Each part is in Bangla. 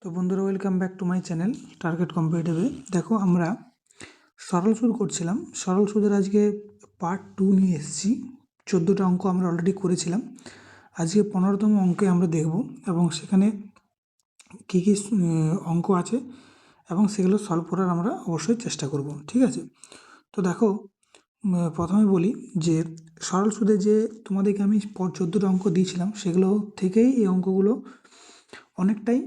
তো বন্ধুরা, welcome back to my channel target কম্পিটিটিভে। দেখো, আমরা সরল সুদ করছিলাম। সরল সুদের আজকে পার্ট 2 নিয়ে এসেছি। 14টা অঙ্ক আমরা অলরেডি করেছিলাম। আজকে 15তম অঙ্কে আমরা দেখব এবং সেখানে কী কী অঙ্ক আছে এবং সেগুলো সলভ করার আমরা অবশ্যই চেষ্টা করব। ঠিক আছে? তো দেখো, প্রথমে বলি যে সরল সুদে যে তোমাদেরকে আমি 14টা অঙ্ক দিয়েছিলাম, সেগুলো থেকেই এই অঙ্কগুলো অনেকটাই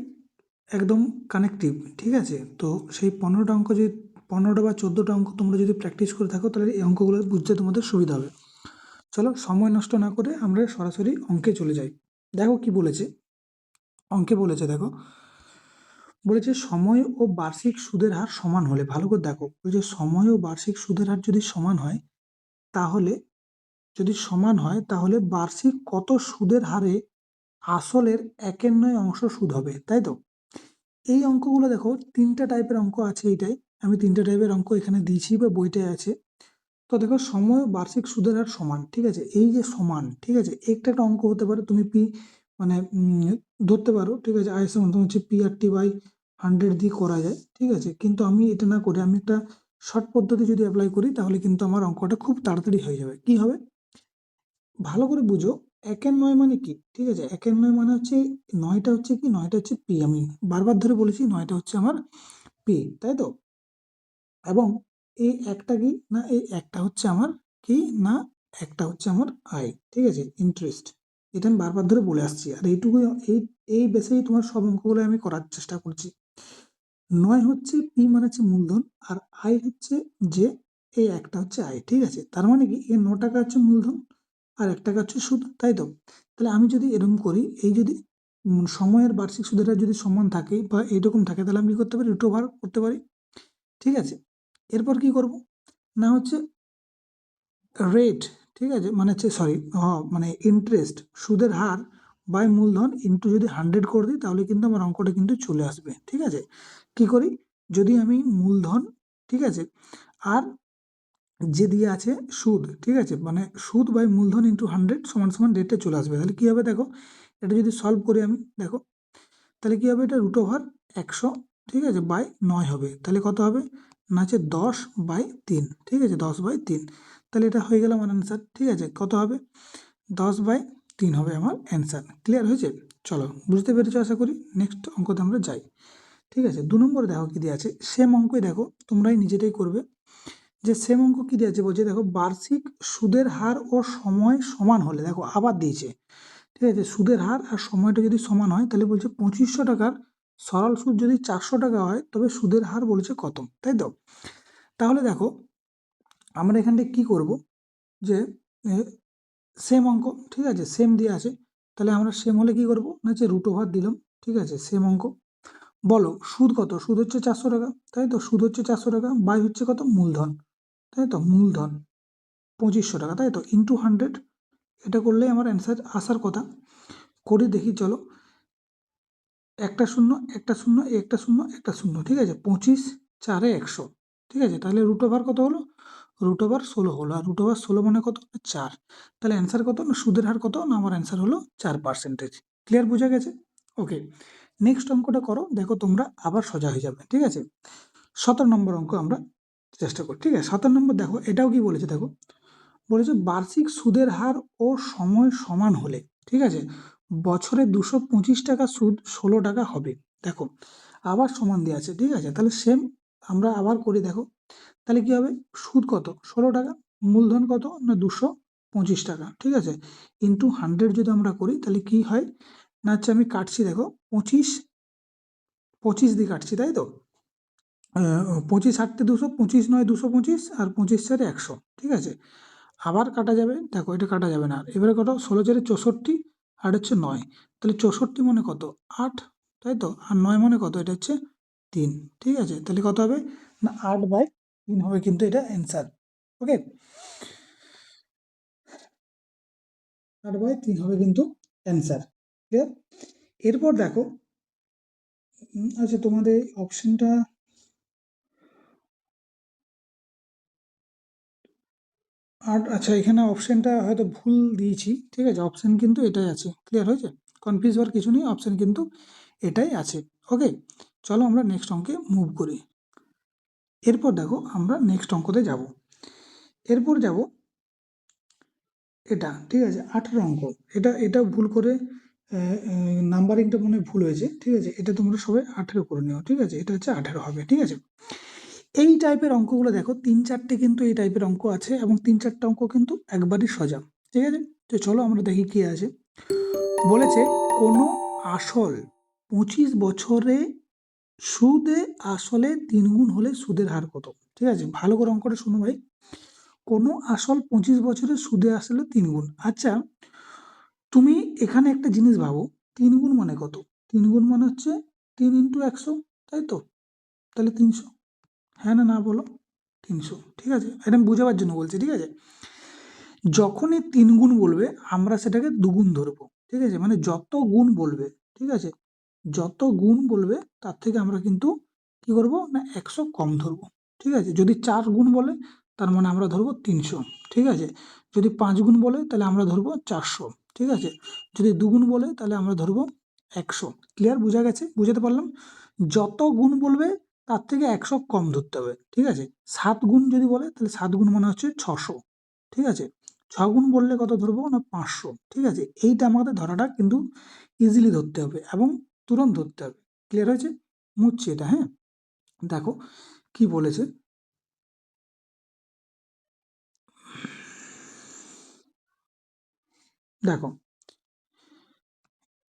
একদম কানেক্টিভ। ঠিক আছে? তো সেই 15টা অঙ্ক যদি 15টা বা 14টা অঙ্ক তোমরা যদি প্র্যাকটিস করে থাকো, তাহলে এই অঙ্কগুলো বুঝতে তোমাদের সুবিধা হবে। চলো, সময় নষ্ট না করে আমরা সরাসরি অঙ্কে চলে যাই। দেখো কি বলেছে অঙ্কে। বলেছে, দেখো, বলেছে সময় ও বার্ষিক সুদের হার সমান হলে, ভালো করে দেখো, বলেছে সময় ও বার্ষিক সুদের হার যদি সমান হয়, তাহলে বার্ষিক কত সুদের হারে আসলের 1/9 অংশ সুদ হবে, তাই তো? এই অঙ্কগুলো দেখো, 3টা টাইপের অঙ্ক আছে। এইটাই আমি 3টা টাইপের অঙ্ক এখানে দিয়েছি বা বইটায় আছে। তো দেখো, সময় ও বার্ষিক সুদের হার সমান। ঠিক আছে? এই যে সমান, ঠিক আছে, একটা একটা অঙ্ক হতে পারে, তুমি পি মানে ধরতে পারো। ঠিক আছে? আই সমান হচ্ছে PR/100 দিয়ে করা যায়। ঠিক আছে? কিন্তু আমি এটা না করে আমি একটা শর্ট পদ্ধতি যদি অ্যাপ্লাই করি, তাহলে কিন্তু আমার অঙ্কটা খুব তাড়াতাড়ি হয়ে যাবে। কি হবে ভালো করে বুঝো। 1/9 মানে কি? ঠিক আছে? 1/9 মানে হচ্ছে 9টা হচ্ছে কি, 9টা হচ্ছে পি। আমি বারবার ধরে বলেছি 9টা হচ্ছে আমার পি, তাই তো? এবং এই একটা কি না, এই একটা হচ্ছে আমার কি না, একটা হচ্ছে আমার আয়। ঠিক আছে? ইন্টারেস্ট। এটা আমি বারবার ধরে বলে আসছি, আর এইটুকু এই বেসেই তোমার সব অঙ্কগুলো আমি করার চেষ্টা করছি। 9 হচ্ছে পি মানে হচ্ছে মূলধন, আর আয় হচ্ছে যে এই একটা হচ্ছে আয়। ঠিক আছে? তার মানে কি, এই 9 টাকা হচ্ছে মূলধন আর 1 টাকা হচ্ছে সুদ, তাই তো? তাহলে আমি যদি এরকম করি, এই যদি সময়ের বার্ষিক সুদের হার যদি সমান থাকে বা এইরকম থাকে, তাহলে আমি কি করতে পারি? রুট ওভার করতে পারি। ঠিক আছে? এরপর কি করব না, হচ্ছে রেট। ঠিক আছে? মানে হচ্ছে সরি, মানে ইন্টারেস্ট, সুদের হার বাই মূলধন ইন্টু যদি 100 করে দিই, তাহলে কিন্তু আমার অঙ্কটা কিন্তু চলে আসবে। ঠিক আছে? কি করি, যদি আমি মূলধন, ঠিক আছে, আর যে দিয়ে আছে সুদ, ঠিক আছে, মানে সুদ বাই মূলধন ইন্টু 100 সমান সমান রেটে চলে আসবে। তাহলে কি হবে দেখো, এটা যদি সলভ করি আমি, দেখো, তাহলে কি হবে, এটা রুট ওভার 100, ঠিক আছে, বাই 9 হবে। তাহলে কত হবে না, হচ্ছে 10/3। ঠিক আছে? 10/3। তাহলে এটা হয়ে গেল আমার অ্যান্সার। ঠিক আছে? কত হবে? 10/3 হবে আমার অ্যান্সার। ক্লিয়ার হয়েছে? চলো, বুঝতে পেরেছো আশা করি। নেক্সট অঙ্কতে আমরা যাই। ঠিক আছে? 2 নম্বরে দেখো কি দিয়ে আছে, সেম অঙ্কই দেখো, তোমরাই নিজেটাই করবে। যে সেম অঙ্ক কি দিয়েছে, বলছে দেখো, বার্ষিক সুদের হার ও সময় সমান হলে, দেখো আবার দিয়েছে। ঠিক আছে? সুদের হার আর সময়টা যদি সমান হয়, তাহলে বলছে 2500 টাকার সরল সুদ যদি 400 টাকা হয়, তবে সুদের হার বলেছে কত, তাই তো? তাহলে দেখো, আমরা এখানটা কি করব, যে সেম অঙ্ক, ঠিক আছে, সেম দিয়ে আছে, তাহলে আমরা সেম হলে কি করব না, হচ্ছে রুট ওভার দিলাম। ঠিক আছে? সেম অঙ্ক। বলো সুদ কত? সুদ হচ্ছে 400 টাকা, তাই তো? সুদ হচ্ছে 400 টাকা, বাই হচ্ছে কত? মূলধন, তাই তো? মূলধন 2500 টাকা, তাই তো? ইন্টু 100। এটা করলেই আমার অ্যান্সার আসার কথা। করে দেখি, চলো। একটা শূন্য, একটা শূন্য, একটা শূন্য, একটা শূন্য। ঠিক আছে? 25 4 100। ঠিক আছে? তাহলে রুট ওভার কত হলো? রুট ওভার 16 হলো। আর রুট ওভার 16 মানে কত? 4। তাহলে অ্যান্সার কত না, সুদের হার কত না, আমার অ্যান্সার হলো 4%। ক্লিয়ার? বোঝা গেছে? ওকে, নেক্সট অঙ্কটা করো। দেখো, তোমরা আবার সোজা হয়ে যাবে। ঠিক আছে? 17 নম্বর অঙ্ক আমরা চেষ্টা করি। ঠিক আছে? 17 নম্বর দেখো, এটাও কি বলেছে, দেখো, বলেছে বার্ষিক সুদের হার ও সময় সমান হলে, ঠিক আছে, বছরে 225 টাকা সুদ 16 টাকা হবে। দেখো, আবার সমান দিয়ে আছে। ঠিক আছে? তাহলে সেম আমরা আবার করি। দেখো, তাহলে কি হবে, সুদ কত? 16 টাকা, মূলধন কত না, 225 টাকা। ঠিক আছে? ইন্টু 100 যদি আমরা করি, তাহলে কি হয় না, হচ্ছে আমি কাটছি, দেখো, 25 25 দিয়ে কাটছি, তাই তো? 25 8 200, 25 9 225, আর 25 4 100। ঠিক আছে? আবার কাটা যাবে, দেখো, এটা কাটা যাবে না। এবারে কত? 16 4 64, আর হচ্ছে 9। তাহলে 64 মানে কত? 8, তাই তো? আর 9 মানে কত? এটা হচ্ছে 3। ঠিক আছে? তাহলে কত হবে না, 8/3 হবে কিন্তু এটা অ্যান্সার। ওকে, 8/3 হবে কিন্তু অ্যান্সার। ক্লিয়ার? এরপর দেখো, আচ্ছা, তোমাদের অপশনটা, আর আচ্ছা, এখানে অপশনটা হয়তো ভুল দিয়েছি। ঠিক আছে? অপশন কিন্তু এটাই আছে। ক্লিয়ার হয়েছে? কনফিউজ হওয়ার কিছু নেই, অপশন কিন্তু এটাই আছে। ওকে, চলো আমরা নেক্সট অঙ্কে মুভ করি। এরপর দেখো আমরা নেক্সট অঙ্কতে যাব। এরপর যাব এটা, ঠিক আছে, 18 অঙ্ক। এটা ভুল করে নাম্বারিংটা মনে হয় ভুল হয়েছে, ঠিক আছে, এটা তোমরা সবাই 18 করে নিও, ঠিক আছে, এটা হচ্ছে 18 হবে, ঠিক আছে। এই টাইপের অঙ্কগুলো দেখো 3-4টে কিন্তু এই টাইপের অঙ্ক আছে, এবং 3-4টে অঙ্ক কিন্তু একবারই সোজা, ঠিক আছে। তো চলো আমরা দেখি কি আছে। বলেছে কোনো আসল 25 বছরে সুদে আসলে 3 গুণ হলে সুদের হার কত? ঠিক আছে, ভালো করে অঙ্কটা শোনো ভাই। কোনো আসল 25 বছরে সুদে আসলে 3 গুণ। আচ্ছা, তুমি এখানে একটা জিনিস ভাবো, 3 গুণ মানে কত? 3 গুণ মানে হচ্ছে 3 ইন্টু 100, তাই তো? তাহলে 300। হ্যাঁ না না বলো? 300, ঠিক আছে, এটা আমি বোঝাবার জন্য বলছি, ঠিক আছে। যখনই 3 গুণ বলবে আমরা সেটাকে দুগুণ ধরবো, ঠিক আছে, মানে যত গুণ বলবে, ঠিক আছে, যত গুণ বলবে তার থেকে আমরা কিন্তু কি করবো না 100 কম ধরবো, ঠিক আছে। যদি 4 গুণ বলে তার মানে আমরা ধরবো 300, ঠিক আছে। যদি 5 গুণ বলে তাহলে আমরা ধরবো 400, ঠিক আছে। যদি দুগুণ বলে তাহলে আমরা ধরবো 100। ক্লিয়ার? বোঝা গেছে? বুঝাতে পারলাম? যত গুণ বলবে তার থেকে 100 কম ধরতে হবে, ঠিক আছে। 7 গুণ যদি বলে তাহলে 7 গুণ মানে হচ্ছে 600, ঠিক আছে। 6 গুণ বললে কত ধরবো না 500, ঠিক আছে। এইটা আমাদের ধরাটা কিন্তু ইজিলি ধরতে হবে এবং তুরন্ত ধরতে হবে। ক্লিয়ার হয়েছে? মুছছি এটা, হ্যাঁ। দেখো কি বলেছে। দেখো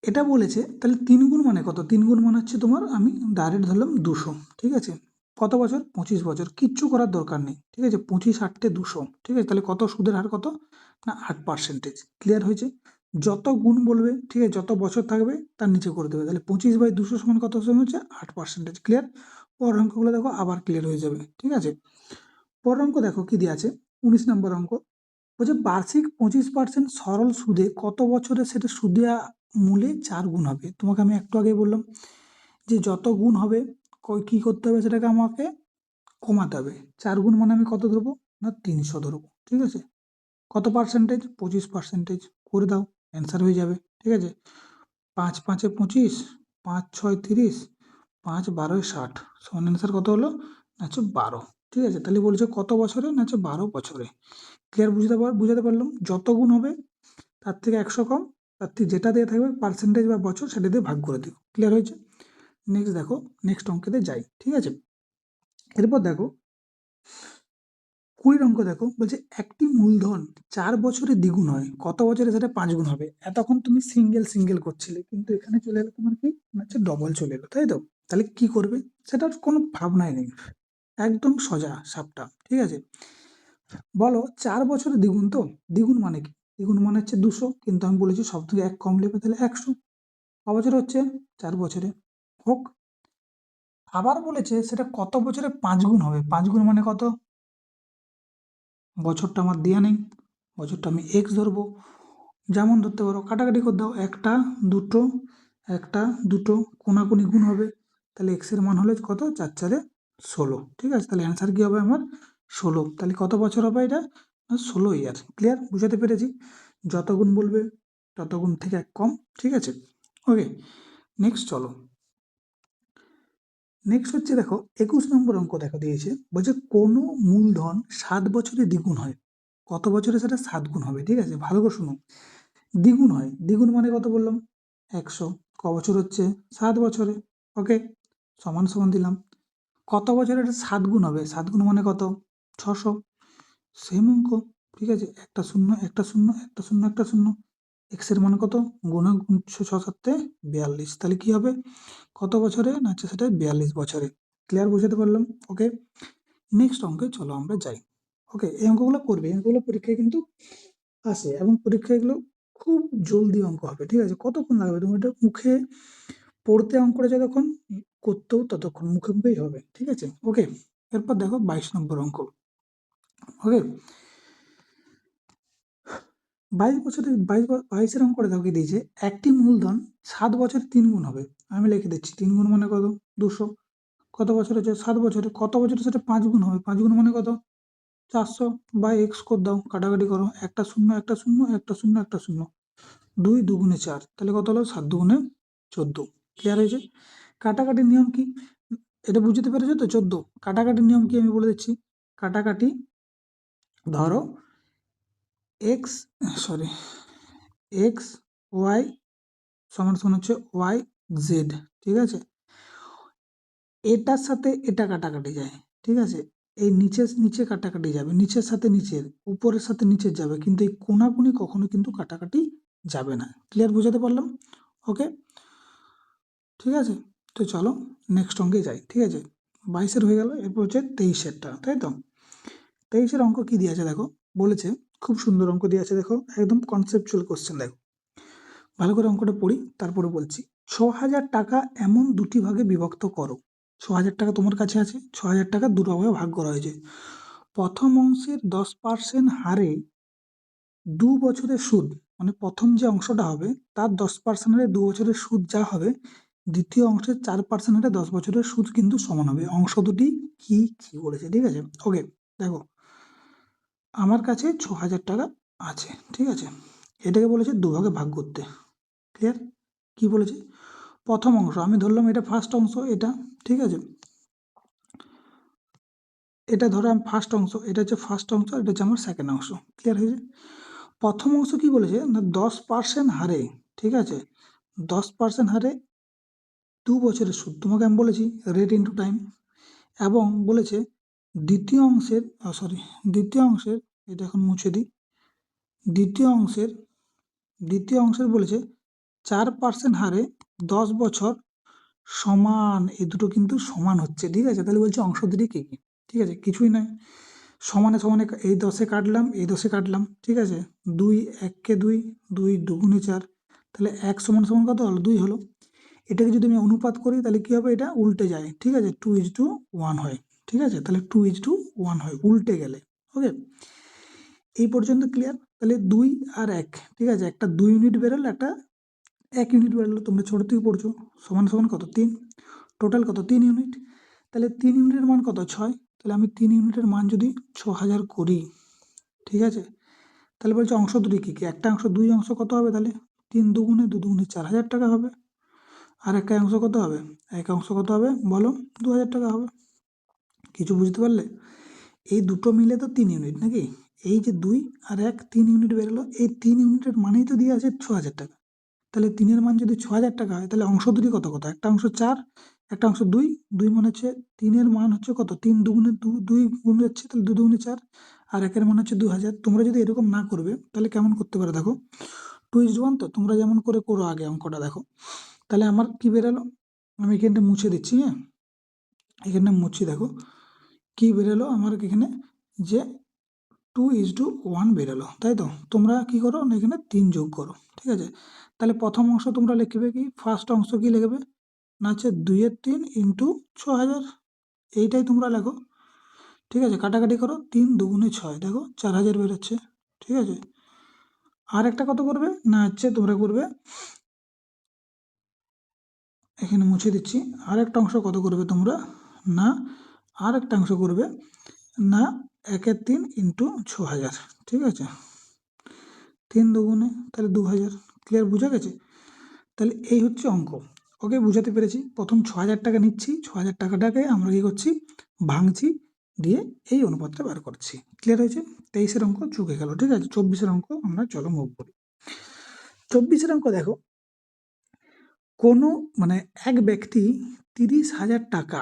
এটা বলেছে তাহলে 3 গুণ মানে কত? 3 গুণ মানে হচ্ছে তোমার, আমি ডাইরেক্ট ধরলাম 200, ঠিক আছে। কত বছর? 25 বছর। কিচ্ছু করার দরকার নেই, ঠিক আছে। 25 8 200, ঠিক আছে। তাহলে কত সুদের হার কত না 8%। ক্লিয়ার হয়েছে? যত গুণ বলবে, ঠিক আছে, যত বছর থাকবে তার নিচে করে দেবে। তাহলে 25/200 সমান কত সমান হচ্ছে 8%। ক্লিয়ার? পরের অঙ্কগুলো দেখো আবার ক্লিয়ার হয়ে যাবে, ঠিক আছে। পরের অঙ্ক দেখো কি দিয়ে আছে, 19 নম্বর অঙ্ক। বলছে বার্ষিক 25% সরল সুদে কত বছরে সেটা সুদে মূলে 4 গুণ হবে। তোমাকে আমি একটু আগে বললাম যে যত গুণ হবে কি করতে হবে, সেটাকে আমাকে কমাতে হবে। 4 গুণ মানে আমি কত ধরবো না 300 ধরবো, ঠিক আছে। কত পার্সেন্টেজ? 25%। করে দাও, অ্যান্সার হয়ে যাবে, ঠিক আছে। 5 5 25, 5 6 30, 5 12 60, সমান অ্যান্সার কত হলো না হচ্ছে 12, ঠিক আছে। তাহলে বলছে কত বছরে না হচ্ছে 12 বছরে। ক্লিয়ার? বুঝাতে পারলাম? যত গুণ হবে তার থেকে 100 কম, তার থেকে যেটা দিয়ে থাকবে পার্সেন্টেজ বা বছর সেটা দিয়ে ভাগ করে দিও। ক্লিয়ার হয়েছে? নেক্সট দেখো, নেক্সট অঙ্কেতে যাই, ঠিক আছে। এরপর দেখো 20 অঙ্ক দেখো, বলছে একটি মূলধন 4 বছরে দ্বিগুণ হয়, কত বছরে সেটা 5 গুণ হবে। এতক্ষণ তুমি সিঙ্গেল সিঙ্গেল করছিলে, কিন্তু এখানে চলে এলো তোমার কি না হচ্ছে ডবল চলে এলো, তাই তো? তাহলে কি করবে সেটার কোনো ভাবনাই নেই, একদম সোজা সাপটা, ঠিক আছে। বলো 4 বছরে দ্বিগুণ, তো দ্বিগুণ মানে কি? দ্বিগুণ মানে হচ্ছে 200, কিন্তু আমি বলেছি সব থেকে 1 কম নেবে, তাহলে 100। ক বছর হচ্ছে? 4 বছরে। হোক। আবার বলেছে সেটা কত বছরে 5 গুণ হবে। 5 গুণ মানে কত? বছরটা আমার দেয়া নেই, বছরটা আমি এক্স ধরবো। যেমন ধরতে পারো, কাটাকাটি করে দাও, একটা দুটো, একটা দুটো, কোনাকুনি গুণ হবে। তাহলে এক্স এর মান হলে কত? 4 4 16, ঠিক আছে। তাহলে অ্যান্সার কি হবে আমার? 16। তাহলে কত বছর হবে এটা? 16 ইয়ার। ক্লিয়ার? বুঝাতে পেরেছি? যত গুণ বলবে তত গুণ থেকে 1 কম, ঠিক আছে। ওকে, নেক্সট চলো। নেক্সট হচ্ছে দেখো 21 নম্বর অঙ্ক দেখা দিয়েছে। বলছে কোনো মূলধন 7 বছরে দ্বিগুণ হয়, কত বছরে সেটা 7 গুণ হবে, ঠিক আছে। ভালো করে শুনো, দ্বিগুণ হয়, দ্বিগুণ মানে কত বললাম? 100। ক বছর হচ্ছে? 7 বছরে। ওকে, সমান সমান দিলাম। কত বছরে এটা 7 গুণ হবে? 7 গুণ মানে কত? 600। সেম অঙ্ক, ঠিক আছে। একটা শূন্য একটা শূন্য একটা শূন্য একটা শূন্য, এক্স এর মানে কত? গুণ 6 7 42, তাহলে কি হবে? কত বছরে না হচ্ছে সেটা 42 বছরে। ক্লিয়ার? বুঝাতে পারলাম? ওকে, নেক্সট অঙ্কে চলো আমরা যাই। ওকে, এই অঙ্কগুলো করবে, এই অঙ্কগুলো পরীক্ষায় কিন্তু আসে, এবং পরীক্ষায় এগুলো খুব জলদি অঙ্ক হবে, ঠিক আছে। কতক্ষণ লাগবে তুমি এটা মুখে পড়তে, অঙ্কটা যতক্ষণ করতেও ততক্ষণ মুখে মুখেই হবে, ঠিক আছে। ওকে, এরপর দেখো 22 নম্বর অঙ্ক। ওকে, 22 অঙ্কটা দেখো কি দিয়েছে, একটি মূলধন 7 বছরে 3 গুণ হবে। আমি লিখে দিচ্ছি, 3 গুণ মানে কত? 200। কত বছর হচ্ছে? 7 বছরে। কত বছরে সেটা 5 গুণ হবে? 5 গুণ মানে কত? 400 বা এক্স করে দাও, কাটাকাটি করো, একটা শূন্য একটা শূন্য একটা শূন্য একটা শূন্য, 2 2 গুণে 4, তাহলে কত হলো? 7 2 গুণে 14। ক্লিয়ার হয়েছে? কাটাকাটির নিয়ম কি এটা বুঝতে পেরেছো তো? 14 কাটাকাটির নিয়ম কি আমি বলে দিচ্ছি। কাটাকাটি ধরো এক্স সরি এক্স ওয়াই সমান সমান হচ্ছে ওয়াই জেড, ঠিক আছে? এটার সাথে এটা কাটাকাটি যায়, ঠিক আছে? এই নিচের নিচে কাটাকাটি যাবে, নিচের সাথে নিচের, উপরের সাথে নিচের যাবে, কিন্তু এই কোনাকুনি কখনো কিন্তু কাটাকাটি যাবে না। ক্লিয়ার বোঝাতে পারলাম? ওকে, ঠিক আছে। তো চলো নেক্সট অঙ্কে যাই, ঠিক আছে? 22-এর হয়ে গেল, এরপর হচ্ছে 23-এরটা, তাই তো? 23-এর অঙ্ক কি দিয়ে আছে দেখো, বলেছে খুব সুন্দর অঙ্ক দিয়ে আছে, দেখো একদম কনসেপচুয়াল কোশ্চেন। দেখো ভালো করে অঙ্কটা পড়ি, তারপরে বলছি। 6,000 টাকা এমন দুটি ভাগে বিভক্ত করো। 6,000 টাকা তোমার কাছে আছে, 6,000 টাকা দুটো ভাগে ভাগ করা হয়েছে। প্রথম অংশের 10% হারে 2 বছরের সুদ, মানে প্রথম যে অংশটা হবে তার 10% হারে 2 বছরের সুদ যা হবে, দ্বিতীয় অংশের 4% হারে 10 বছরের সুদ কিন্তু সমান হবে। অংশ দুটি কি কি বলেছে, ঠিক আছে? ওকে, দেখো আমার কাছে 6,000 টাকা আছে, ঠিক আছে? এটাকে বলেছে দুভাগে ভাগ করতে। ক্লিয়ার? কি বলেছে? প্রথম অংশ আমি ধরলাম এটা ফার্স্ট অংশ, এটা, ঠিক আছে? এটা ধরো আমি ফার্স্ট অংশ, এটা হচ্ছে ফার্স্ট অংশ, এটা হচ্ছে আমার সেকেন্ড অংশ। ক্লিয়ার হয়েছে? প্রথম অংশ কি বলেছে না 10% হারে, ঠিক আছে? 10% হারে 2 বছরের সুদ, তোমাকে আমি বলেছি রেট ইন্টু টাইম। এবং বলেছে দ্বিতীয় অংশের দ্বিতীয় অংশের, এটা এখন মুছে দিই। দ্বিতীয় অংশের বলেছে 4% হারে 10 বছর সমান, এই দুটো কিন্তু সমান হচ্ছে, ঠিক আছে? তাহলে বলছে অংশ দুটি কি কি, ঠিক আছে? কিছুই নয়, সমানে সমানে এই 10-এ কাটলাম, এই 10-এ কাটলাম, ঠিক আছে? 2 1-কে 2, 2 2 4, তাহলে 1 সমান সমান কত হলো? 2 হলো। এটাকে যদি আমি অনুপাত করি তাহলে কি হবে? এটা উল্টে যায়, ঠিক আছে? 2:1 হয়, ঠিক আছে? তাহলে 2:1 হয় উল্টে গেলে। ওকে, এই পর্যন্ত ক্লিয়ার? তাহলে 2 আর 1, ঠিক আছে? একটা 2 ইউনিট বেরোলো, একটা 1 ইউনিট বেরোলো, তোমরা ছোট থেকে পড়ছো। সমান সমান কত? 3, টোটাল কত? 3 ইউনিট। তাহলে 3 ইউনিটের মান কত? 6। তাহলে আমি 3 ইউনিটের মান যদি 6,000 করি, ঠিক আছে? তাহলে বলছে অংশ দুটি কী কী? একটা অংশ 2 অংশ কত হবে তাহলে? 3 দুগুণে 2 দুগুণে 4,000 টাকা হবে। আর একটা অংশ কত হবে? এক অংশ কত হবে বলো? 2,000 টাকা হবে। কিছু বুঝতে পারলে? এই দুটো মিলে তো 3 ইউনিট নাকি? এই যে 2 আর 1, 3 ইউনিট বেরোলো, এই 3 ইউনিটের মানেই তো দিয়ে আছে 6,000 টাকা। তাহলে 3-এর মান যদি 6,000 টাকা হয়, তাহলে অংশ দুটি কত কত? একটা অংশ 4, একটা অংশ 2, 2 মানে হচ্ছে 3-এর মান হচ্ছে কত? 3 দুগুণে 2 গুণ যাচ্ছে, তাহলে 2 দুগুণে 4, আর 1-এর মান হচ্ছে 2,000। তোমরা যদি এরকম না করবে তাহলে কেমন করতে পারো দেখো, 2:1 তো তোমরা যেমন করে করো আগে অঙ্কটা দেখো। তাহলে আমার কি বেরোলো? আমি এখানটা মুছে দিচ্ছি, হ্যাঁ, এখানে মুছি, দেখো কি বেরোলো আমার এখানে, যে 2:1 বেরোলো, তাই তো? তোমরা কি করো না, এখানে 3 যোগ করো, ঠিক আছে? তাহলে প্রথম অংশ তোমরা লিখবে কি, ফার্স্ট অংশ কি লিখবে না, হচ্ছে 2/3 ইন্টু 6,000, এইটাই তোমরা লেখো, ঠিক আছে? কাটাকাটি করো, 3 দুগুণে 6, দেখো 4,000 বেরোচ্ছে, ঠিক আছে? আর একটা কত করবে না, হচ্ছে তোমরা করবে, এখানে মুছে দিচ্ছি, আর একটা অংশ কত করবে তোমরা না, আর একটা অংশ করবে না 1/3 ইন্টু 6,000, ঠিক আছে? 3 দুগুণে তাহলে 2,000। ক্লিয়ার? বোঝা গেছে? তাহলে এই হচ্ছে অঙ্ক। ওকে, বুঝাতে পেরেছি? প্রথম 6,000 টাকা নিচ্ছি, 6,000 টাকাটাকে আমরা কি করছি, ভাঙছি, দিয়ে এই অনুপাতটা বার করছি। ক্লিয়ার হয়েছে? 23-এর অঙ্ক চুকে গেল, ঠিক আছে? 24-এর অঙ্ক আমরা চলো মুভ করি। 24-এর অঙ্ক দেখো, কোনো মানে এক ব্যক্তি 30,000 টাকা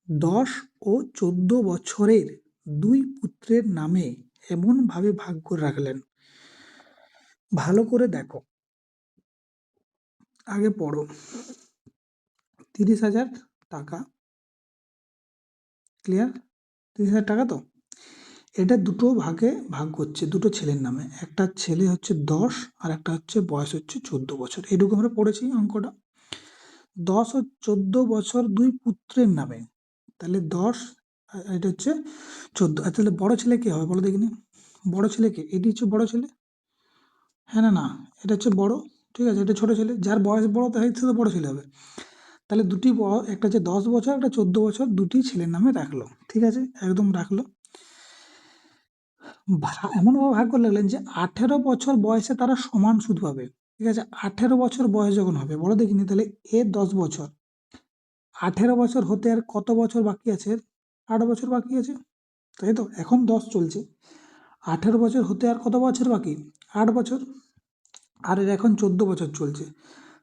10 ও 14 বছরের 2 পুত্রের নামে এমনভাবে ভাগ করে রাখলেন। ভালো করে দেখো, আগে পড়ো। 30,000 টাকা, ক্লিয়ার? 30,000 টাকা তো, এটা দুটো ভাগে ভাগ করছে, দুটো ছেলের নামে। একটা ছেলে হচ্ছে 10 আর একটা হচ্ছে বয়স হচ্ছে 14 বছর। এটুকু আমরা পড়েছি অঙ্কটা। 10 ও 14 বছর 2 পুত্রের নামে, তাহলে 10 এটা হচ্ছে 14। তাহলে বড় ছেলে কে হবে বলো দেখিনি? বড় ছেলে কে? এটি হচ্ছে বড় ছেলে, হ্যাঁ না না, এটা হচ্ছে বড়, ঠিক আছে? এটা ছোট ছেলে, যার বয়স বড় তাই তো বড় ছেলে হবে। তাহলে দুটি একটা হচ্ছে 10 বছর, একটা 14 বছর, দুটি ছেলের নামে রাখলো, ঠিক আছে? একদম রাখলো। এমনভাবে ভাগ করে লাগলেন যে 18 বছর বয়সে তারা সমান সুদ পাবে। ঠিক আছে, 18 বছর বয়স যখন হবে, বলো দেখিনি, তাহলে এ 10 বছর, 18 বছর হতে আর কত বছর বাকি আছে? 8 বছর বাকি আছে, তাই তো? এখন 10 চলছে, 18 বছর হতে আর কত বছর বাকি? 8 বছর। আর এর এখন 14 বছর চলছে,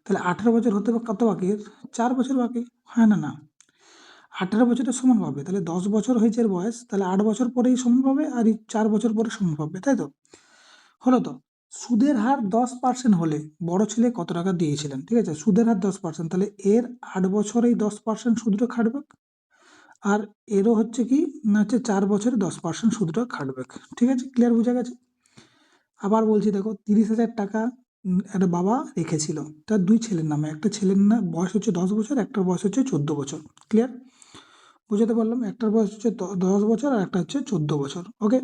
তাহলে 18 বছর হতে কত বাকি এর? 4 বছর বাকি। হ্যাঁ না না, 18 বছরের সমান পাবে, তাহলে 10 বছর হয়েছে এর বয়স, তাহলে 8 বছর পরেই সমান পাবে, আর এই 4 বছর পরে সমান পাবে, তাই তো? হলো তো? সুদের হার 10% হলে বড় ছেলে কত টাকা দিয়েছিলেন? ঠিক আছে, সুদের হার 10%, তাহলে এর 8 বছরেই 10% সুদটা খাটবে, আর এরও হচ্ছে কি না, হচ্ছে 4 বছরে 10% সুদটা খাটবে। ঠিক আছে, ক্লিয়ার, বোঝা গেছে? আবার বলছি দেখো, 30,000 টাকা একটা বাবা রেখেছিল তার দুই ছেলের নামে, একটা ছেলের না বয়স হচ্ছে 10 বছর, একটার বয়স হচ্ছে 14 বছর। ক্লিয়ার, বুঝাতে পারলাম? একটার বয়স হচ্ছে 10 বছর আর একটা হচ্ছে 14 বছর। ওকে,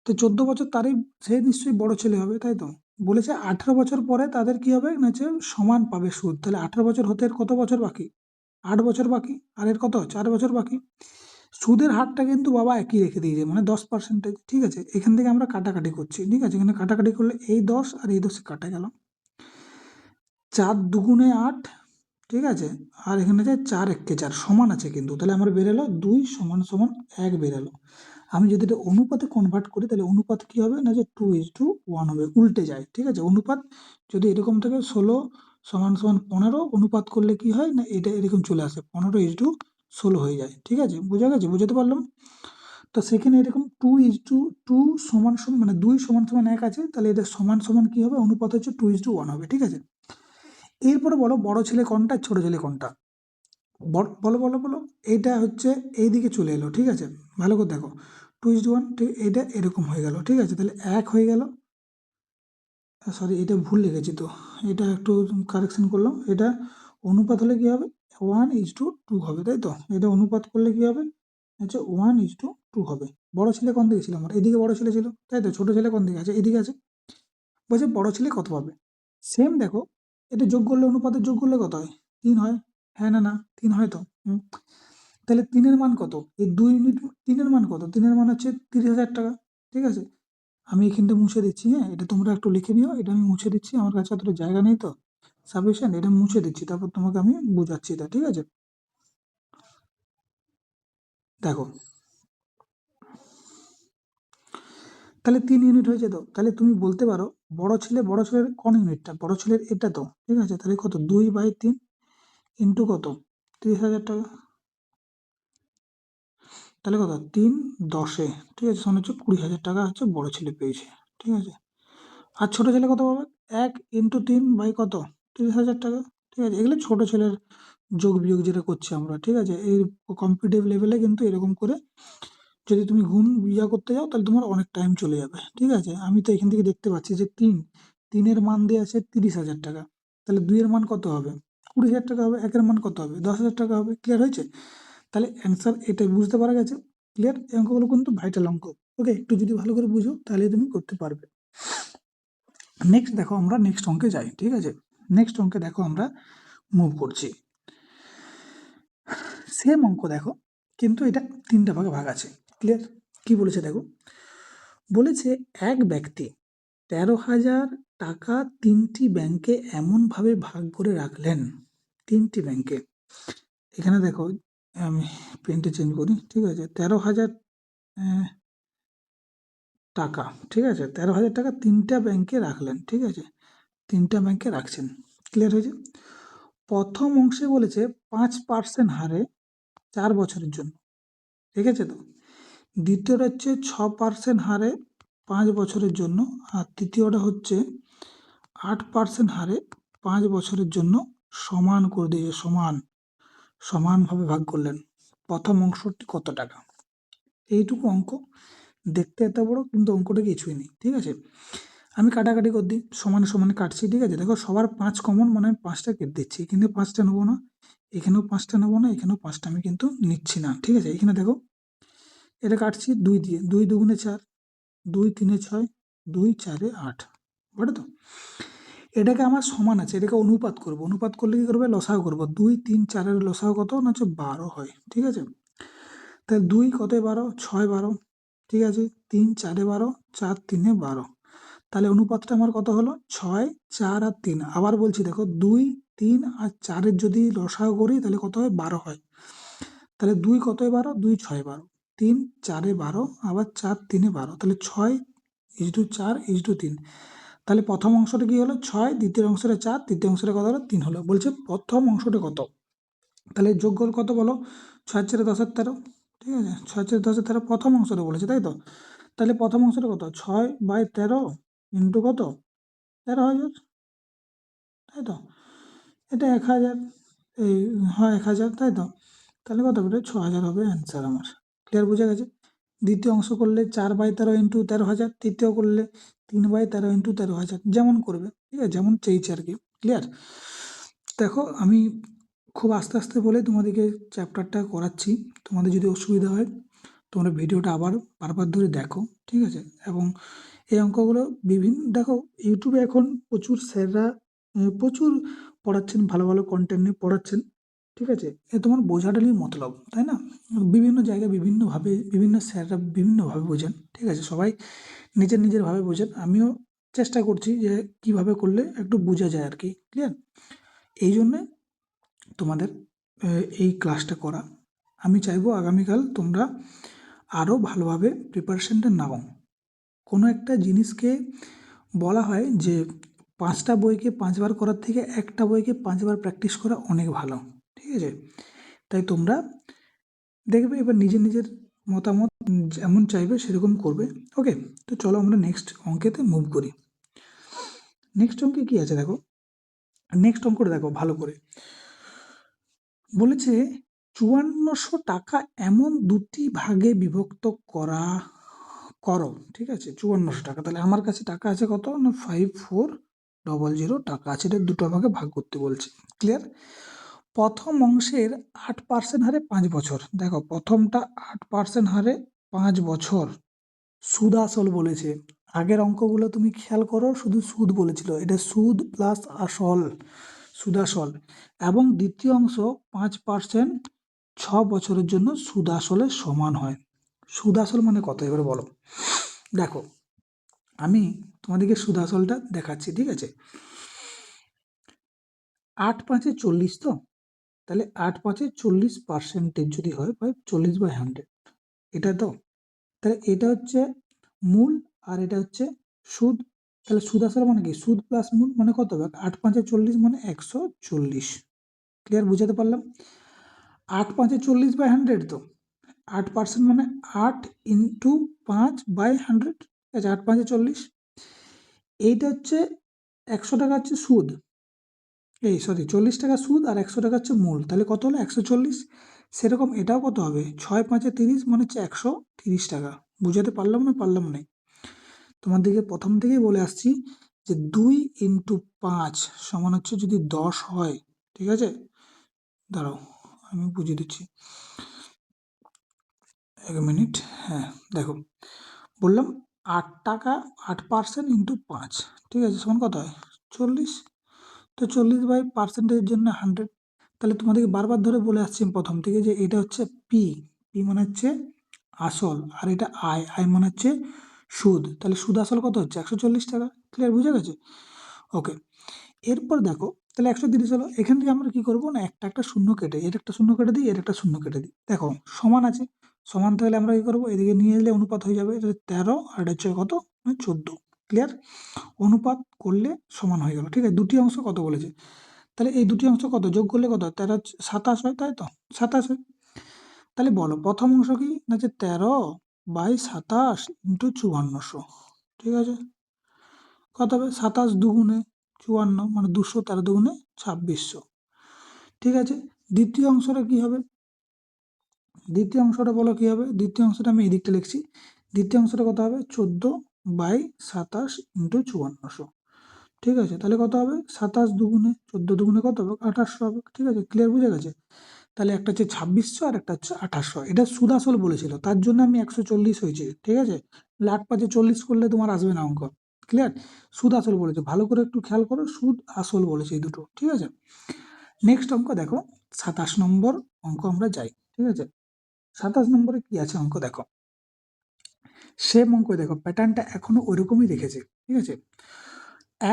তো 14 বছর তারই, সে নিশ্চয়ই বড় ছেলে হবে, তাই তো? বলেছে 18 বছর পরে তাদের কি হবে না, হচ্ছে সমান পাবে সুদ, তাহলে 18 বছর হতে এর কত বছর বাকি? 8 বছর বাকি, আর এর কত? 4 বছর বাকি। সুদের হারটা কিন্তু বাবা একই রেখে দিয়েছে, মানে 10%। ঠিক আছে, এখান থেকে আমরা কাটাকাটি করছি, ঠিক আছে, এখানে কাটাকাটি করলে এই 10 আর এই 10 কাটা গেল, 4 দুগুণে 8, ঠিক আছে, আর এখানে যে 4 একে 4 সমান আছে কিন্তু, তাহলে আমার বেরোলো 2 সমান সমান 1 বেরোলো। আমি যদি এটা অনুপাতে কনভার্ট করি, তাহলে অনুপাত কি হবে না, যে 2:1 হবে, উল্টে যায়। ঠিক আছে, অনুপাত যদি এরকম থাকে 16 সমান সমান 15, অনুপাত করলে কি হয় না, এটা এরকম চলে আসে, 15:16 হয়ে যায়। ঠিক আছে, বোঝা গেছে? বুঝতে পারলাম? তো সেখানে এরকম 2:2 সমান সমান, মানে 2 সমান সমান 1 আছে, তাহলে এটা সমান সমান কি হবে, অনুপাত হচ্ছে 2:1 হবে। ঠিক আছে, এরপরে বলো বড় ছেলে কোনটা, ছোট ছেলে কোনটা? বলো বলো বলো। এইটা হচ্ছে এই দিকে চলে এলো, ঠিক আছে, ভালো করে দেখো, 2:1, ঠিক, এটা এরকম হয়ে গেল। ঠিক আছে, তাহলে 1 হয়ে গেল, সরি এটা ভুল লিখেছি তো, এটা একটু কারেকশন করলাম, এটা অনুপাত হলে কি হবে, 1:2 হবে, তাই তো? এটা অনুপাত করলে কি হবে, হচ্ছে 1:2 হবে। বড় ছেলে কোন দিকে ছিল আমার? এদিকে বড় ছেলে ছিল, তাই তো? ছোট ছেলে কোন দিকে আছে? এদিকে আছে। বলছে বড় ছেলে কত পাবে? সেম দেখো, এটা যোগ করলে, অনুপাতের যোগ করলে কত হয়? 3 হয়। হ্যাঁ না না, 3 হয় তো। তাহলে 3-এর মান কত? এই 2 ইউনিট, 3-এর মান কত? 3-এর মান হচ্ছে 30,000 টাকা। ঠিক আছে, আমি এখানটা মুছে দিচ্ছি, হ্যাঁ, এটা তোমরা একটু লিখে নিও, এটা আমি মুছে দিচ্ছি, আমার কাছে অতটা জায়গা নেই তো সাফিসিয়েন্ট, এটা মুছে দিচ্ছি, তারপর তোমাকে আমি বুঝাচ্ছি এটা। ঠিক আছে, দেখো, তাহলে 3 ইউনিট হয়েছে তো, তাহলে তুমি বলতে পারো বড় ছেলের কোন ইউনিটটা? বড় ছেলের এটা তো। ঠিক আছে, তাহলে কত, 2/3 ইন্টু কত, 30,000 টাকা, তাহলে কত, 3/10, ঠিক আছে, সমান হচ্ছে 20,000 টাকা হচ্ছে বড় ছেলে পেয়েছে। ঠিক আছে, আর ছোট ছেলে কত পাবে? 1 × 3 কত, 30,000 টাকা। ঠিক আছে, এগুলো ছোট ছেলের যোগ বিয়োগ যেটা করছি আমরা। ঠিক আছে, এই কম্পিটিটিভ লেভেলে কিন্তু এরকম করে যদি তুমি গুণ ইয়া করতে যাও, তাহলে তোমার অনেক টাইম চলে যাবে। ঠিক আছে, আমি তো এখান থেকে দেখতে পাচ্ছি যে 3-এর মান দিয়ে আছে 30,000 টাকা, তাহলে 2-এর মান কত হবে? 20,000 টাকা হবে। 1-এর মান কত হবে? 10,000 টাকা হবে। ক্লিয়ার হয়েছে? তাহলে অ্যান্সার এটাই, বুঝতে পারা গেছে? ক্লিয়ার? এই অঙ্কগুলো কিন্তু ভাইটাল অঙ্ক। ওকে, একটু যদি ভালো করে বুঝো তাহলে তুমি করতে পারবে। নেক্সট দেখো, আমরা নেক্সট অঙ্কে যাই। ঠিক আছে, নেক্সট অঙ্কে দেখো আমরা মুভ করছি। সেম অঙ্ক দেখো, কিন্তু এটা 3টা ভাগে ভাগ আছে। ক্লিয়ার? কি বলেছে দেখো, বলেছে এক ব্যক্তি 13,000 টাকা 3টি ব্যাংকে এমনভাবে ভাগ করে রাখলেন, 3টি ব্যাংকে। এখানে দেখো, আমি পেনটা চেঞ্জ করি। ঠিক আছে, 13,000 টাকা, ঠিক আছে, 13,000 টাকা 3টা ব্যাংকে রাখলেন। ঠিক আছে, 3টা ব্যাংকে রাখছেন। ক্লিয়ার হয়েছে? প্রথম অংশে বলেছে 5% হারে 4 বছরের জন্য। ঠিক আছে তো? দ্বিতীয়টা হচ্ছে 6% হারে 5 বছরের জন্য, আর তৃতীয়টা হচ্ছে 8% হারে 5 বছরের জন্য। সমান করে দিয়ে, সমানভাবে ভাগ করলেন। প্রথম অংশটি কত টাকা? এইটুকু অঙ্ক, দেখতে এত বড়, কিন্তু অঙ্কটা কিছুই নেই। ঠিক আছে, আমি কাটাকাটি করে দিই, সমানে সমানে কাটছি। ঠিক আছে, দেখো সবার 5 কমন, মানে আমি 5টা কেটে দিচ্ছি, কিন্তু 5টা নেবো না, এখানেও 5টা নেবো না, এখানেও 5টা আমি কিন্তু নিচ্ছি না। ঠিক আছে, এখানে দেখো, এটা কাটছি 2 দিয়ে, 2 দুগুণে 4, 2 3-এ 6, 2 4-এ 8, বটে তো? এটাকে আমার সমান আছে, এটাকে অনুপাত করব, অনুপাত করলে কি করবে, লসাগু করব। 2 3 4-এর লসাগু কত না, হচ্ছে 12 হয়। ঠিক আছে, তাহলে 2 কত 12, 6 12, ঠিক আছে, 3 4-এ 12, 4 3-এ 12, তাহলে অনুপাতটা আমার কত হলো 6, 4 আর 3। আবার বলছি দেখো 2, 3 আর 4-এর যদি লসাগু করি তাহলে কত হয় 12 হয়। তাহলে 2 কতয় 12, 2 6 12, 3 4-এ 12, আবার 4 3-এ 12, তাহলে 6:4:3। তাহলে প্রথম অংশটা কি হলো 6, দ্বিতীয় অংশটা 4, তৃতীয় অংশটা কত হলো 3 হলো। বলছে প্রথম অংশটা কত, তাহলে যোগফল কত বলো, 6 4 10 13। ঠিক আছে, 6 4 10 13 প্রথম অংশটা বলেছে, তাই তো? তাহলে প্রথম অংশটা কত, 6/13 ইন্টু কত, 13,000, তাই তো? এটা 1,000, এই হয় 1,000, তাই তো? তাহলে কত হবে, 6,000 হবে অ্যান্সার আমার। ক্লিয়ার, বুঝে গেছে? দ্বিতীয় অংশ করলে 4/13 ইন্টু 13,000, তৃতীয় করলে 3/13 ইন্টু 13,000, যেমন করবে, ঠিক আছে, যেমন চেয়েছে আর কি। ক্লিয়ার? দেখো আমি খুব আস্তে আস্তে বলে তোমাদেরকে চ্যাপ্টারটা করাচ্ছি। তোমাদের যদি অসুবিধা হয় তোমরা ভিডিওটা আবার বারবার ধরে দেখো, ঠিক আছে? এবং এই অঙ্কগুলো দেখো ইউটিউবে এখন প্রচুর স্যাররা প্রচুর পড়াচ্ছেন, ভালো ভালো কন্টেন্ট নিয়ে পড়াচ্ছেন, ঠিক আছে? এ তোমার বোঝাটারই মতলব, তাই না? বিভিন্ন জায়গায় বিভিন্নভাবে বিভিন্ন স্যাররা বিভিন্নভাবে বোঝান, ঠিক আছে? সবাই নিজের নিজের ভাবে বোঝেন। আমিও চেষ্টা করছি যে কিভাবে করলে একটু বোঝা যায় আর কি। ক্লিয়ার? এই জন্যে তোমাদের এই ক্লাসটা করা। আমি চাইবো আগামীকাল তোমরা আরও ভালোভাবে প্রিপারেশনটা নাও। কোনো একটা জিনিসকে বলা হয় যে 5টা বইকে 5বার করার থেকে একটা বইকে 5বার প্র্যাকটিস করা অনেক ভালো, ঠিক আছে? তাই তোমরা দেখবে এবার নিজের নিজের মতামত যেমন চাইবে সেরকম করবে। ওকে, তো চলো আমরা নেক্সট অঙ্কেতে মুভ করি। নেক্সট অঙ্কে কি আছে দেখো, নেক্সট অঙ্কটা দেখো ভালো করে। বলেছে ৫৪০০ টাকা এমন দুটি ভাগে বিভক্ত করো, ঠিক আছে? ৫৪০০ টাকা, তাহলে আমার কাছে টাকা আছে কত না 5,400 টাকা আছে, এটা দুটো ভাগে ভাগ করতে বলছে। ক্লিয়ার? প্রথম অংশের 8% হারে 5 বছর, দেখো প্রথমটা 8% হারে 5 বছর, সুদ আসল বলেছে। আগের অঙ্কগুলো তুমি খেয়াল করো, শুধু সুদ বলেছিল, এটা সুদ প্লাস আসল, সুদ আসল। এবং দ্বিতীয় অংশ 5% 6 বছরের জন্য সুদ আসলের সমান হয়। সুদ আসল মানে কত এবারে বলো? দেখো আমি তোমাদেরকে সুদ আসলটা দেখাচ্ছি, ঠিক আছে? 8 5 40 তো, তাহলে 8 5 40% যদি হয় 40/100, এটা তো। তাহলে এটা হচ্ছে মূল আর এটা হচ্ছে সুদ। তাহলে সুদ আসল মানে কি, সুদ প্লাস মূল মানে কত হবে, 8 5 40 মানে 140। ক্লিয়ার, বুঝাতে পারলাম? 8 5 40/100 তো, 8% মানে 8 ইন্টু 5/100, ঠিক আছে? 8 5 40। এইটা হচ্ছে 100 টাকা হচ্ছে সুদ, এই সরি 40 টাকা সুদ আর 100 টাকা হচ্ছে মূল, তাহলে কত হলো 140। সেরকম এটাও কত হবে, 6 5 30 মানে হচ্ছে 130 টাকা। বুঝাতে পারলাম না পারলাম না? তোমাদেরকে প্রথম থেকেই বলে আসছি যে 2 ইন্টু 5 সমান হচ্ছে যদি 10 হয়, ঠিক আছে? দাঁড়াও আমি বুঝিয়ে দিচ্ছি, 1 মিনিট। হ্যাঁ দেখো, বললাম 8 টাকা 8% ইন্টু 5, ঠিক আছে, সমান কত হয় 40। তো 40/% জন্য 100। তাহলে তোমাদেরকে বারবার ধরে বলে আসছি প্রথম থেকে যে এটা হচ্ছে পি, পি মানে হচ্ছে আসল, আর এটা আই, আই মানে হচ্ছে সুদ। তাহলে সুদ আসল কত হচ্ছে 140 টাকা। ক্লিয়ার, বুঝে গেছে? ওকে, এরপর দেখো তাহলে 130 হলো। এখান থেকে আমরা কি করবো না, একটা একটা শূন্য কেটে, এর একটা শূন্য কেটে দিই, এর একটা শূন্য কেটে দিই। দেখো সমান আছে, সমান থাকলে আমরা কি করবো, এদিকে নিয়ে এলে অনুপাত হয়ে যাবে। এটা 13 আর এটা হচ্ছে কত না 14। ক্লিয়ার? অনুপাত করলে সমান হয়ে গেল, ঠিক আছে? দুটি অংশ কত বলেছে, তাহলে এই দুটি অংশ কত যোগ করলে কত, 13 27 হয়, তাই তো? 27 হয়। তাহলে বলো প্রথম অংশ কি না, যে 13/27 ইন্টু 5400, ঠিক আছে? কত হবে, 27 2 54 মানে 200, 13 2 2600, ঠিক আছে? দ্বিতীয় অংশটা কি হবে, দ্বিতীয় অংশটা বলো কি হবে? দ্বিতীয় অংশটা আমি এদিকটা লিখছি। দ্বিতীয় অংশটা কত হবে, 14/27 ইন্টু 5400, ঠিক আছে? তাহলে কত হবে, 27 14 কত হবে, 2800 হবে, ঠিক আছে? ক্লিয়ার, বুঝে গেছে? তাহলে একটা হচ্ছে 2600 আর একটা হচ্ছে 2800, এটা সুদ আসল বলেছিল, তার জন্য আমি 140 হয়েছে, ঠিক আছে? 8 5 40 করলে তোমার আসবে না অঙ্ক। ক্লিয়ার? সুদ আসল বলেছে, ভালো করে একটু খেয়াল করো, সুদ আসল বলেছে এই দুটো, ঠিক আছে? নেক্সট অঙ্ক দেখো, 27 নম্বর অঙ্ক আমরা যাই, ঠিক আছে? 27 নম্বরে কি আছে অঙ্ক দেখো, সেম অঙ্ক দেখো, প্যাটার্নটা এখনো ওইরকমই রেখেছে। ঠিক আছে।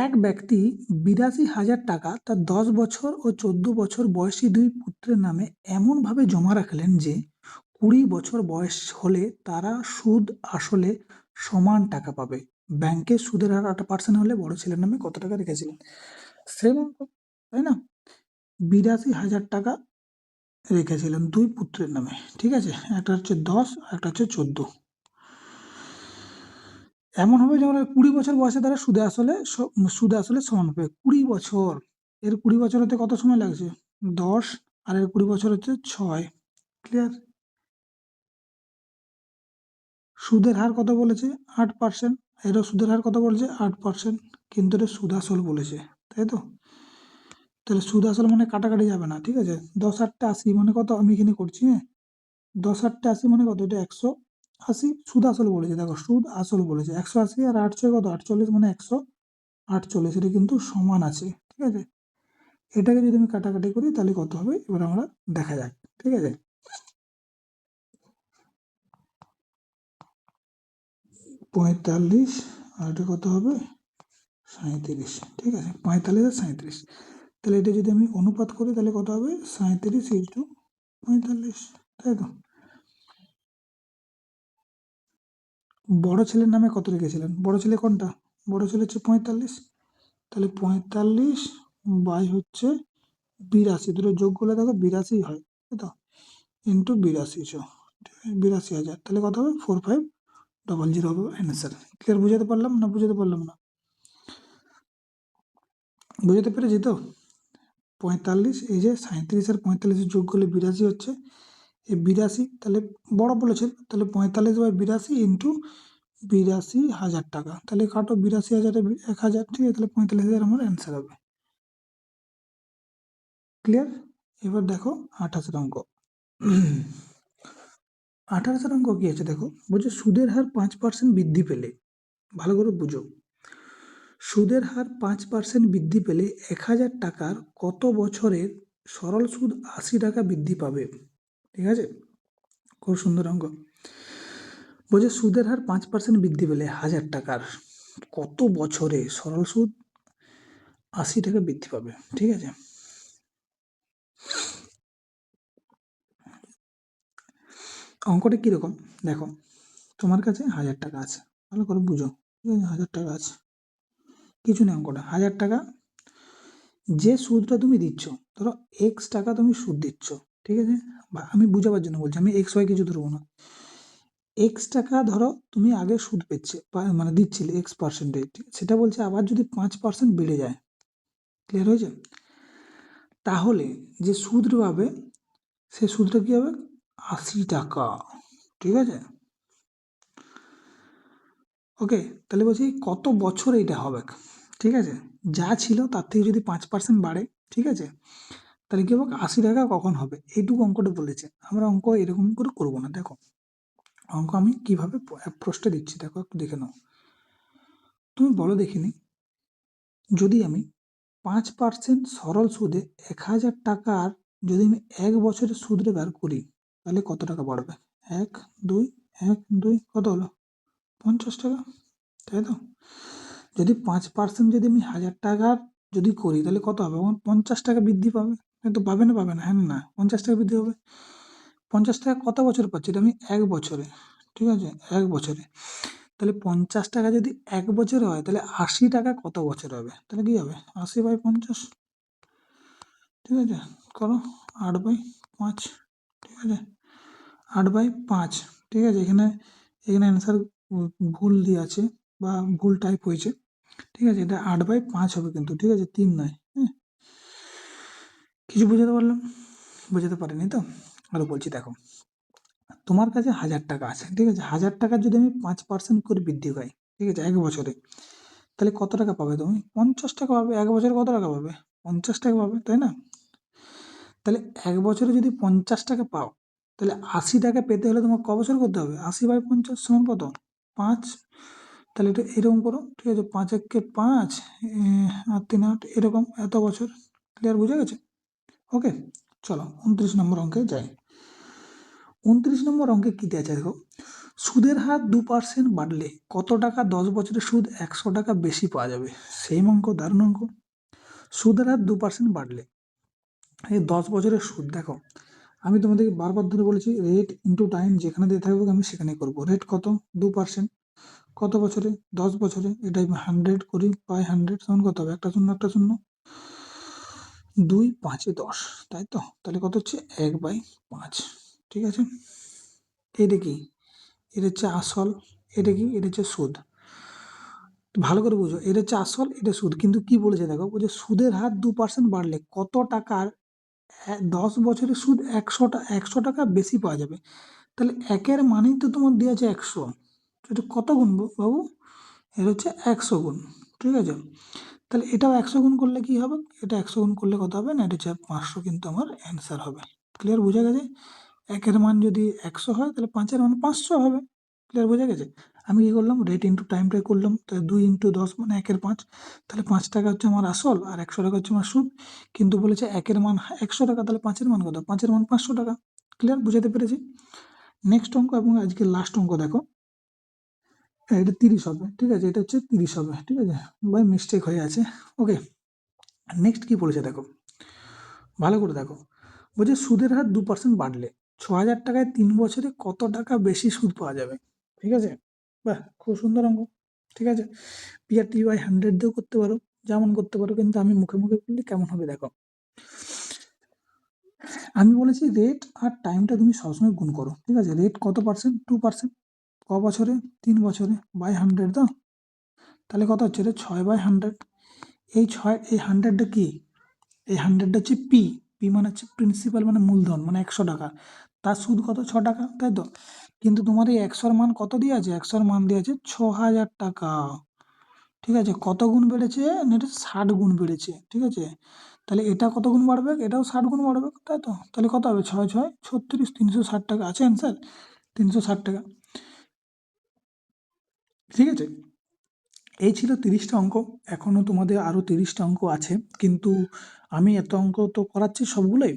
এক ব্যক্তি ৮২,০০০ টাকা তার ১০ বছর ও ১৪ বছর বয়সী দুই পুত্রের নামে এমনভাবে জমা রাখলেন যে ২০ বছর বয়স হলে তারা সুদ আসলে সমান টাকা পাবে। ব্যাংকের সুদের হার ৮% হলে বড় ছেলের নামে কত টাকা রেখেছিলেন? সেম অঙ্ক, তাই না? ৮২,০০০ টাকা রেখেছিলেন দুই পুত্রের নামে, ঠিক আছে। একটা হচ্ছে ১০, একটা হচ্ছে ১৪। এমন হবে যেমন ২০ বছর বয়সে তারা সুদে আসলে সমান হবে। ২০ বছর, এর ২০ বছর হতে কত সময় লাগছে? ১০, আর এর ২০ বছর হচ্ছে ৬। ক্লিয়ার? সুদের হার কত বলেছে? ৮%। এরও সুদের হার কত বলেছে? ৮%। কিন্তু এটা সুদ আসল বলেছে, তাই তো? তাহলে সুদ আসল মানে কাটাকাটি যাবে না, ঠিক আছে। ১০ ৮ ৮০ মানে কত? আমি এখানে করছি, হ্যাঁ। ১০ ৮ ৮০ মানে কত? এটা ১৮০। সুদ আসল বলেছে, দেখো সুদ আসল বলেছে ১৮০, আর ৮০০ কত? ৪৮ মানে ১৪৮। এটা কিন্তু সমান আছে, ঠিক আছে। এটাকে যদি আমি কাটাকাটি করি তাহলে কত হবে এবার আমরা দেখা যাক, ঠিক আছে। ৪৫ আর এটা কত হবে? ৩৭, ঠিক আছে। ৪৫ আর ৩৭, তাহলে এটা যদি আমি অনুপাত করি তাহলে কত হবে? ৩৭:৪৫, তাই তো। বড় ছেলের নামে কত রেখেছিলেন? বড় ছেলে কোনটা? বড় ছেলে হচ্ছে ৪৫। তাহলে ৪৫ বাই হচ্ছে ৮২, দুটো যোগ করলে দেখো ৮২ হয়, তাই তো। ইন্টু ৮২, ৮২,০০০, তাহলে কত হবে? 4500 হবে অ্যান্সার। ক্লিয়ার? বুঝাতে পারলাম না বুঝাতে পারলাম না? বুঝাতে পেরেছি তো? ৪৫, এই যে ৩৭ আর ৪৫ যোগ করলে ৮২ হচ্ছে, এই ৮২, তাহলে বড় বলেছে, তাহলে ৪৫/৮২ ইন্টু ৮২,০০০ টাকা, তাহলে কাটো ৮২,০০০ ১,০০০, ঠিক আছে। তাহলে ৪৫,০০০ আমার অ্যান্সার হবে। ক্লিয়ার? এবার দেখো ২৮ অঙ্ক। ২৮ অঙ্ক কি আছে দেখো, বলছে সুদের হার ৫% বৃদ্ধি পেলে, ভালো করে বুঝো, সুদের হার ৫% বৃদ্ধি পেলে ১,০০০ টাকার কত বছরের সরল সুদ ৮০ টাকা বৃদ্ধি পাবে? ঠিক আছে, খুব সুন্দর অঙ্ক। বলছে সুদের হার ৫% বৃদ্ধি পেলে ১,০০০ টাকার কত বছরে সরল সুদ ৮০ টাকা বৃদ্ধি পাবে? ঠিক আছে। অঙ্কটা কিরকম দেখো, তোমার কাছে ১,০০০ টাকা আছে, ভালো করে বুঝো, ঠিক আছে। ১,০০০ টাকা আছে, কিছু নেই অঙ্কটা। ১,০০০ টাকা, যে সুদটা তুমি দিচ্ছ, ধরো এক্স টাকা তুমি সুদ দিচ্ছ, ঠিক আছে। বা আমি বুঝাবার জন্য বলছি, আমি এক্স ওয়াই কিছু ধরবো না। এক্স টাকা ধরো তুমি আগে সুদ পেচ্ছে, মানে দিচ্ছিলে X%, সেটা বলছে আবার যদি ৫% বেড়ে যায়, ক্লিয়ার হয়েছে? তাহলে যে সুদটা পাবে সে সুদটা কি হবে? ৮০ টাকা, ঠিক আছে। ওকে, তাহলে বলছি কত বছর এইটা হবে, ঠিক আছে। যা ছিল তার থেকে যদি ৫% বাড়ে, ঠিক আছে, তাহলে কি হবে? ৮০ টাকা কখন হবে, এইটুকু অঙ্কটা বলেছে। আমরা অঙ্ক এরকম করে করবো না, দেখো অঙ্ক আমি কিভাবে অ্যাপ্রোচটা দিচ্ছি দেখো, একটু দেখে নাও। তুমি বলো দেখিনি, যদি আমি ৫% সরল সুদে ১,০০০ টাকার যদি আমি ১ বছরের সুদটা বের করি, তাহলে কত টাকা বাড়বে? ১ ২ ১ ২ কত হলো? ৫০ টাকা, তাই তো। যদি ৫% যদি আমি ১,০০০ টাকার যদি করি তাহলে কত হবে? ৫০ টাকা বৃদ্ধি পাবে, কিন্তু পাবে না? পাবে না? হ্যাঁ না, ৫০ টাকা বৃদ্ধি হবে। ৫০ টাকা কত বছরে পাচ্ছি? এটা আমি ১ বছরে, ঠিক আছে, ১ বছরে। তাহলে ৫০ টাকা যদি ১ বছরে হয় তাহলে ৮০ টাকা কত বছরে হবে? তাহলে কি হবে? ৮০/৫০, ঠিক আছে। করো ৮/৫, ঠিক আছে। ৮/৫, ঠিক আছে। এখানে এখানে অ্যান্সার ভুল দিয়ে আছে বা ভুল টাইপ হয়েছে, ঠিক আছে। এটা ৮/৫ হবে কিন্তু, ঠিক আছে, ৩ নয়। হ্যাঁ, কিছু বোঝাতে পারলাম? বোঝাতে পারিনি তো? আরো বলছি দেখো, তোমার কাছে ১,০০০ টাকা আছে, ঠিক আছে। ১,০০০ টাকার যদি আমি ৫% করে বৃদ্ধি পাই, ঠিক আছে, ১ বছরে, তাহলে কত টাকা পাবে তুমি? ৫০ টাকা পাবে। ১ বছরে কত টাকা পাবে? ৫০ টাকা পাবে, তাই না? তাহলে ১ বছরে যদি ৫০ টাকা পাও, তাহলে ৮০ টাকা পেতে হলে তোমাকে ক বছর করতে হবে? ৮০/৫০ সমান কত? ৫। তাহলে এটা এরকম করো, ঠিক আছে। ৫ একে ৫, আর ৩ ৮, এরকম এত বছর। ক্লিয়ার? বুঝে গেছে? ওকে, চলো ২৯ নম্বর অঙ্কে যাই। ২৯ নম্বর অঙ্কে কী দেওয়া আছে দেখো, সুদের হার 2% বাড়লে কত টাকা 10 বছরের সুদ 100 টাকা বেশি পাওয়া যাবে? সেম অঙ্ক, দারুণ অঙ্ক। সুদের হার 2% বাড়লে এই 10 বছরের সুদ দেখো, আমি তোমাদেরকে বারবার ধরে বলেছি রেট ইন্টু টাইম, যেখানে দিয়ে থাকবে আমি সেখানেই করবো। রেট কত? 2%। কত বছরে? 10 বছরে। এটা 100 করি, বাই 100 সমান কত হবে? একটা শূন্য একটা শূন্য, 2 5 10, তাই তো? তাহলে কত হচ্ছে? 1/5। ঠিক আছে, এটা কি? এটা হচ্ছে আসল, এটা কি? এটা হচ্ছে সুদ। ভালো করে বুঝো, এটা হচ্ছে আসল, এটা সুদ। কিন্তু কি বলেছে দেখো, বলছে সুদের হার 2% বাড়লে কত টাকার 10 বছরের সুদ 100 টাকা বেশি পাওয়া যাবে। তাহলে একের মানেই তো তোমার দেওয়া আছে 100। এটা কত গুণ বাবু? এটা হচ্ছে 100 গুণ। ঠিক আছে, তাহলে এটাও 100 গুণ করলে কি হবে? এটা 100 গুণ করলে কত হবে না? এটা হচ্ছে 500, কিন্তু আমার অ্যান্সার হবে। ক্লিয়ার, বোঝা গেছে? একের মান যদি 100 হয় তাহলে 5-এর মান 500 হবে। ক্লিয়ার, বোঝা গেছে? আমি কি করলাম? রেট ইন্টু টাইমটাই করলাম। তাহলে 2 ইন্টু 10 মানে 1/5। তাহলে 5 টাকা হচ্ছে আমার আসল আর 100 টাকা হচ্ছে আমার সুদ। কিন্তু বলেছে একের মান 100 টাকা, তাহলে 5-এর মান কত? 5-এর মান 500 টাকা। ক্লিয়ার, বুঝাতে পেরেছি? নেক্সট অঙ্ক এবং আজকে লাস্ট অঙ্ক দেখো। এটা 30 হবে। ঠিক আছে, এটা হচ্ছে 30 হবে। ঠিক আছে, বাই মিস্টেক হয়ে আছে। ওকে, নেক্সট কি বলেছে দেখো, ভালো করে দেখো। বলছে সুদের হার 2% বাড়লে 6,000 টাকায় 3 বছরে কত টাকা বেশি সুদ পাওয়া যাবে? ঠিক আছে, বাহ, খুব সুন্দর অঙ্ক। ঠিক আছে, PRT/100 দিয়েও করতে পারো, যেমন করতে পারো, কিন্তু আমি মুখে মুখে করলে কেমন হবে দেখো। আমি বলেছি রেট আর টাইমটা তুমি সবসময় গুণ করো। ঠিক আছে, রেট কত পার্সেন্ট? 2%। ক বছরে? 3 বছরে, বাই 100 দাও। তাহলে কত হচ্ছে? এটা 6/100। এই 6, এই 100টা কি? এই 100টা হচ্ছে পি। পি মানে হচ্ছে প্রিন্সিপাল, মানে মূলধন, মানে 100 টাকা। তার সুদ কত? 6 টাকা, তাই তো? কিন্তু তোমার এই 100-র মান কত দিয়ে আছে? 100-র মান দিয়ে আছে 6,000 টাকা। ঠিক আছে, কত গুণ বেড়েছে? না, এটা 60 গুণ বেড়েছে। ঠিক আছে, তাহলে এটা কত গুণ বাড়বে? এটাও 60 গুণ বাড়বে, তাই তো? তাহলে কত হবে? 6 6 36, 360 টাকা আছে অ্যান্সার, 360 টাকা। ঠিক আছে, এই ছিল 30টা অঙ্ক। এখনো তোমাদের আরো 30টা অঙ্ক আছে, কিন্তু আমি এত অঙ্ক তো করাচ্ছি সবগুলোই।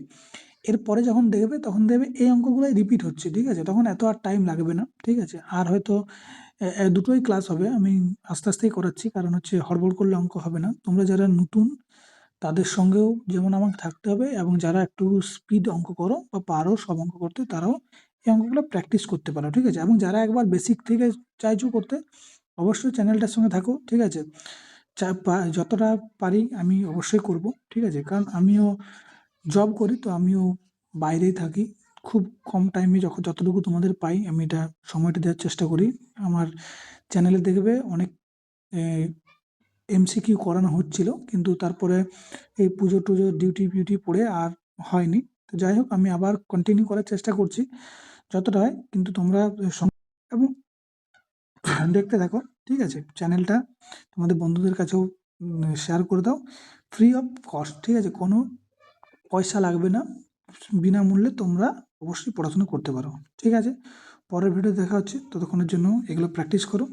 এরপরে যখন দেখবে তখন দেখবে এই অঙ্কগুলোই রিপিট হচ্ছে। ঠিক আছে, তখন এত আর টাইম লাগবে না। ঠিক আছে, আর হয়তো দুটোই ক্লাস হবে। আমি আস্তে আস্তেই করাচ্ছি, কারণ হচ্ছে হড়বড় করলে অঙ্ক হবে না। তোমরা যারা নতুন তাদের সঙ্গেও যেমন আমাকে থাকতে হবে, এবং যারা একটু স্পিড অঙ্ক করো বা পারো সব অঙ্ক করতে, তারাও এই অঙ্কগুলো প্র্যাকটিস করতে পারো। ঠিক আছে, এবং যারা একবার বেসিক থেকে চাইছো করতে, অবশ্যই চ্যানেলটার সঙ্গে থাকো। ঠিক আছে, যতটা পারি আমি অবশ্যই করব। ঠিক আছে, কারণ আমিও জব করি, তো আমিও বাইরেই থাকি। খুব কম টাইমে যতটুকু তোমাদের পাই আমি এটা সময়টা দেওয়ার চেষ্টা করি। আমার চ্যানেলে দেখবে অনেক MCQ করানো হচ্ছিল, কিন্তু তারপরে এই পুজো টুজো ডিউটি ফিউটি পড়ে আর হয়নি। তো যাই হোক, আমি আবার কন্টিনিউ করার চেষ্টা করছি যতটা হয়। কিন্তু তোমরা এবং দেখতে থাকো। ঠিক আছে, চ্যানেলটা তোমাদের বন্ধুদের কাছেও শেয়ার করে দাও, ফ্রি অফ কস্ট। ঠিক আছে, কোনো পয়সা লাগবে না, বিনামূল্যে তোমরা অবশ্যই পড়াশোনা করতে পারো। ঠিক আছে, পরের ভিডিও দেখা হচ্ছে, ততক্ষণের জন্য এগুলো প্র্যাকটিস করো।